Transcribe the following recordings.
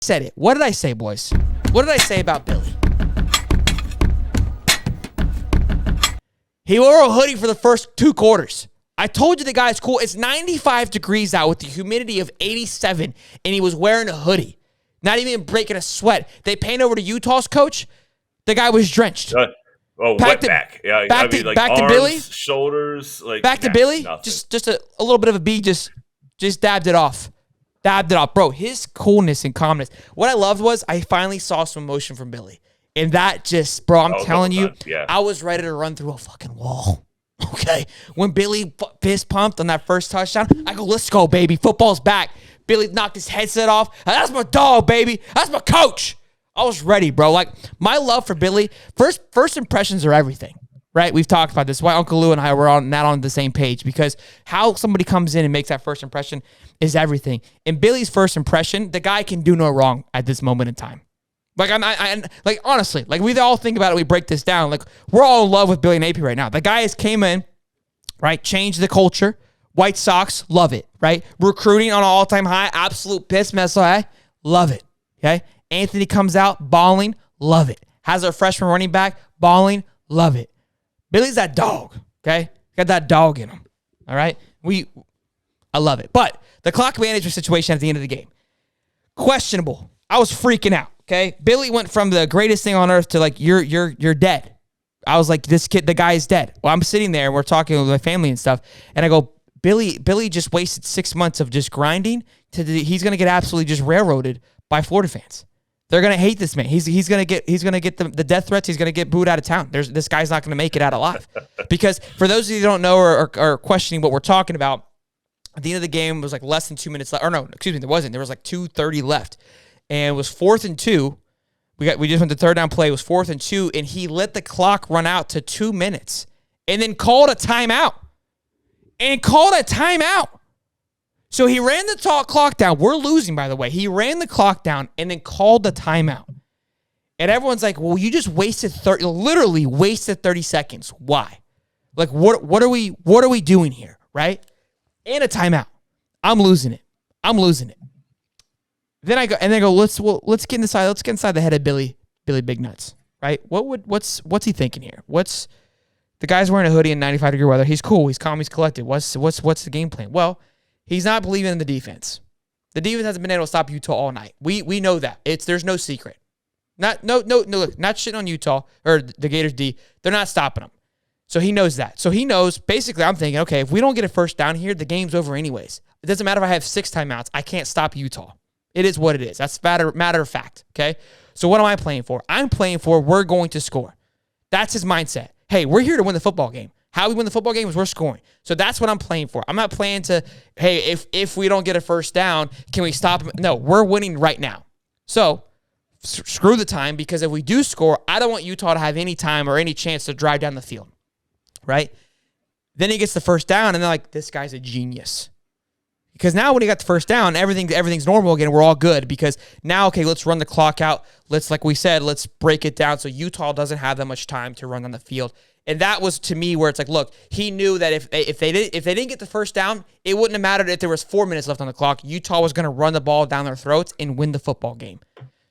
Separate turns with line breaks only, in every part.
said it. What did I say, boys? What did I say about Billy? He wore a hoodie for the first 2 quarters. I told you the guy's cool. It's 95 degrees out with the humidity of 87, and he was wearing a hoodie. Not even breaking a sweat. They pan over to Utah's coach. The guy was drenched.
Wetback. Yeah,
back to Billy,
shoulders,
to Billy.
Nothing.
Just a little bit of a B. Just dabbed it off. Bro. His coolness and calmness. What I loved was I finally saw some emotion from Billy, and that just, bro. I'm telling you, I was ready to run through a fucking wall. Okay, when Billy fist pumped on that first touchdown, I go, "Let's go, baby! Football's back." Billy knocked his headset off. That's my dog, baby. That's my coach. I was ready, bro. Like, my love for Billy, first impressions are everything, right? We've talked about this. Why Uncle Lou and I were not on the same page, because how somebody comes in and makes that first impression is everything. In Billy's first impression, the guy can do no wrong at this moment in time. Like, like, honestly, like, we all think about it, we break this down. Like, we're all in love with Billy Napier right now. The guy has came in, right, changed the culture. White Sox, love it, right? Recruiting on an all-time high, absolute piss mess high, love it, okay? Anthony comes out, balling, love it. Has our freshman running back, balling, love it. Billy's that dog, okay? Got that dog in him, all right? I love it. But the clock management situation at the end of the game, questionable. I was freaking out, okay? Billy went from the greatest thing on earth to, like, you're dead. I was like, this kid, the guy is dead. Well, I'm sitting there, and we're talking with my family and stuff, and I go, Billy just wasted 6 months of just grinding. He's going to get absolutely just railroaded by Florida fans. They're going to hate this man. He's going to get the death threats. He's going to get booed out of town. This guy's not going to make it out alive. Because for those of you who don't know or are questioning what we're talking about, at the end of the game, it was like less than 2 minutes left. Or no, excuse me, there wasn't. There was like 2:30 left. And it was 4th and 2. We just went to third down play. It was 4th and 2, and he let the clock run out to 2 minutes and then called a timeout. So he ran the clock down. We're losing, by the way. He ran the clock down and then called the timeout. And everyone's like, well, you just literally wasted 30 seconds. Why? Like, what are we doing here, right? And a timeout. I'm losing it. Then I go, let's get inside the head of Billy Big Nuts, right? What's he thinking here? The guy's wearing a hoodie in 95-degree weather. He's cool. He's calm. He's collected. What's the game plan? Well, he's not believing in the defense. The defense hasn't been able to stop Utah all night. We know that. There's no secret. Look, not shitting on Utah or the Gators D. They're not stopping them. So he knows that. So he knows, basically, I'm thinking, okay, if we don't get a first down here, the game's over anyways. It doesn't matter if I have 6 timeouts. I can't stop Utah. It is what it is. That's matter of fact, okay? So what am I playing for? I'm playing for we're going to score. That's his mindset. Hey, we're here to win the football game. How we win the football game is we're scoring. So that's what I'm playing for. I'm not playing to, hey, if we don't get a first down, can we stop him? No, we're winning right now. So screw the time, because if we do score, I don't want Utah to have any time or any chance to drive down the field, right? Then he gets the first down, and they're like, this guy's a genius. Because now when he got the first down, everything's normal again. We're all good, because now, okay, let's run the clock out. Like we said, let's break it down so Utah doesn't have that much time to run on the field. And that was, to me, where it's like, look, he knew that if they didn't get the first down, it wouldn't have mattered if there was 4 minutes left on the clock. Utah was going to run the ball down their throats and win the football game.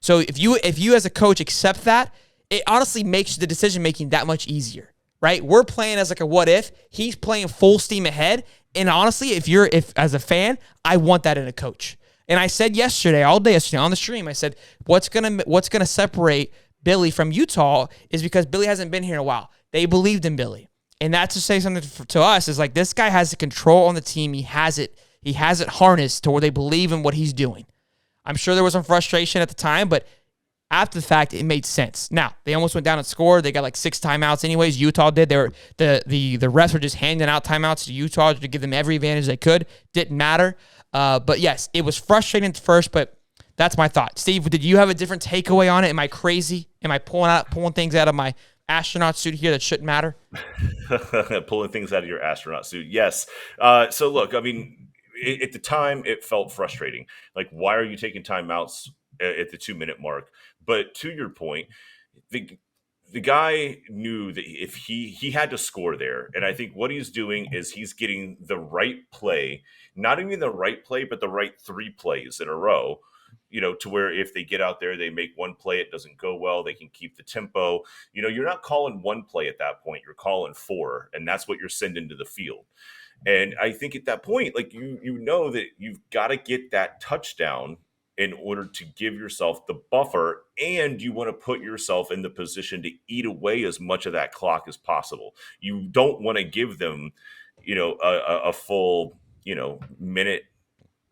So if you as a coach accept that, it honestly makes the decision-making that much easier, right? We're playing as like a what if. He's playing full steam ahead. And honestly, if as a fan, I want that in a coach. And I said all day yesterday on the stream, I said, what's gonna separate Billy from Utah is because Billy hasn't been here in a while. They believed in Billy. And that to say something to us is like, this guy has the control on the team. He has it harnessed to where they believe in what he's doing. I'm sure there was some frustration at the time, but after the fact, it made sense. Now, they almost went down and scored. They got like 6 timeouts anyways. Utah did. The refs were just handing out timeouts to Utah to give them every advantage they could. Didn't matter. But yes, it was frustrating at first, but that's my thought. Steve, did you have a different takeaway on it? Am I crazy? Am I pulling things out of my astronaut suit here that shouldn't matter?
Pulling things out of your astronaut suit. Yes. So look, I mean, at the time, it felt frustrating. Like, why are you taking timeouts at the 2-minute mark? But to your point, the guy knew that if he had to score there. And I think what he's doing is he's getting the right play, not even the right play, but the right 3 plays in a row to where if they get out there, they make one play, it doesn't go well, they can keep the tempo. You're not calling one play at that point, you're calling four, and that's what you're sending to the field. And I think at that point, like you know that you've got to get that touchdown in order to give yourself the buffer, and you want to put yourself in the position to eat away as much of that clock as possible. You don't want to give them, a full, minute,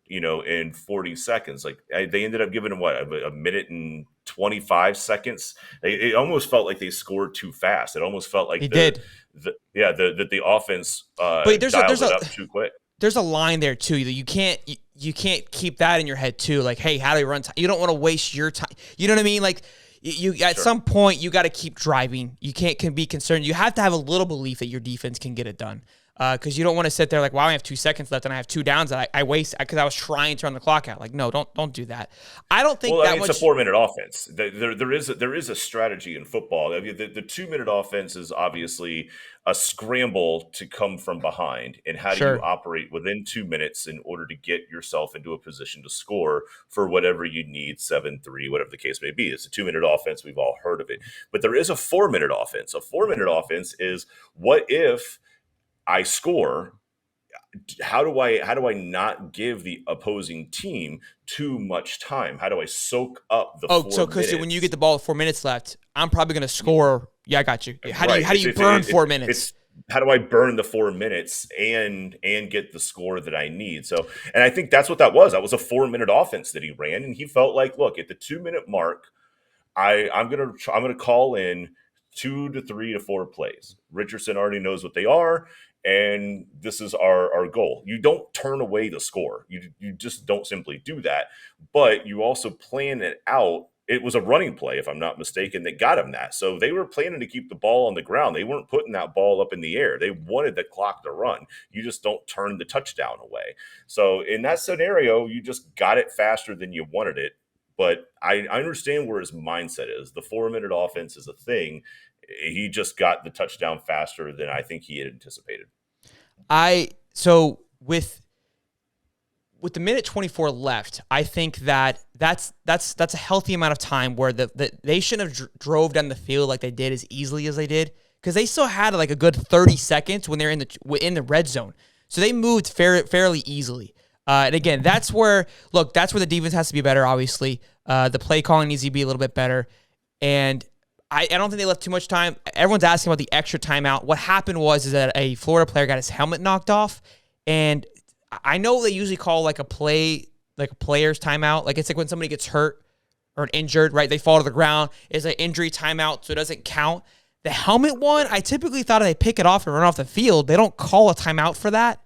in 40 seconds. Like they ended up giving them a minute and 25 seconds. It almost felt like they scored too fast. It almost felt like
did.
The offense
But
dialed it up too quick.
There's a line there too. You can't keep that in your head too. Like, hey, how do we run time? You don't want to waste your time. You know what I mean? Like, you at some point you got to keep driving. You can be concerned. You have to have a little belief that your defense can get it done. Because you don't want to sit there like, wow, I have 2 seconds left and I have 2 downs that I waste because I was trying to run the clock out. Like, no, don't do that. I don't think
it's a 4-minute offense. There is a strategy in football. I mean, the 2-minute offense is obviously a scramble to come from behind, and how do you operate within 2 minutes in order to get yourself into a position to score for whatever you need, 7-3, whatever the case may be. It's a 2-minute offense. We've all heard of it. But there is a 4-minute offense. A 4-minute offense is, what if I score? How do I not give the opposing team too much time? How do I soak up the 4 minutes?
So because when you get the ball with 4 minutes left, I'm probably going to score. Yeah, I got you. How do you burn 4 minutes?
How do I burn the 4 minutes and get the score that I need? So, and I think that's what that was. That was a 4-minute offense that he ran, and he felt like, look, at the 2-minute mark, I'm gonna call in 2 to 3 to 4 plays. Richardson already knows what they are, and this is our goal. You don't turn away the score. You just don't simply do that. But you also plan it out. It was a running play, if I'm not mistaken, that got him that. So they were planning to keep the ball on the ground. They weren't putting that ball up in the air. They wanted the clock to run. You just don't turn the touchdown away. So in that scenario, you just got it faster than you wanted it. But I understand where his mindset is. The 4-minute offense is a thing. He just got the touchdown faster than I think he had anticipated.
So with the minute 24 left, I think that's a healthy amount of time where they shouldn't have drove down the field like they did as easily as they did, because they still had like a good 30 seconds when they're in the red zone. So they moved fairly easily. And again, that's where the defense has to be better, obviously. The play calling needs to be a little bit better. And I don't think they left too much time. Everyone's asking about the extra timeout. What happened is that a Florida player got his helmet knocked off. And I know they usually call like a player's timeout. Like, it's like when somebody gets hurt or injured, right? They fall to the ground. It's an injury timeout, so it doesn't count. The helmet one, I typically thought they pick it off and run off the field. They don't call a timeout for that.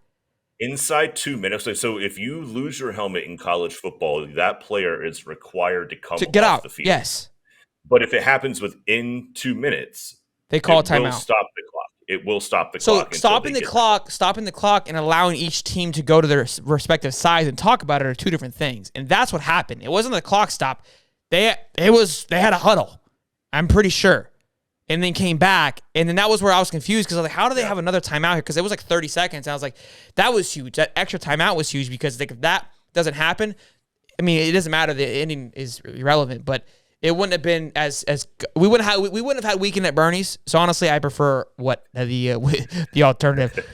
Inside 2 minutes. So if you lose your helmet in college football, that player is required to get off the field.
Yes.
But if it happens within 2 minutes,
they call a timeout.
Stop the clock. It will stop the
clock. So stopping the clock and allowing each team to go to their respective sides and talk about it are two different things. And that's what happened. It wasn't the clock stop. They had a huddle, I'm pretty sure. And then came back, and then that was where I was confused, because I was like, how do they have another timeout here? Because it was like 30 seconds. And I was like, that was huge. That extra timeout was huge, because if that doesn't happen, I mean, it doesn't matter. The ending is irrelevant, but it wouldn't have been as we wouldn't have had Weekend at Bernie's. So honestly, I prefer the alternative.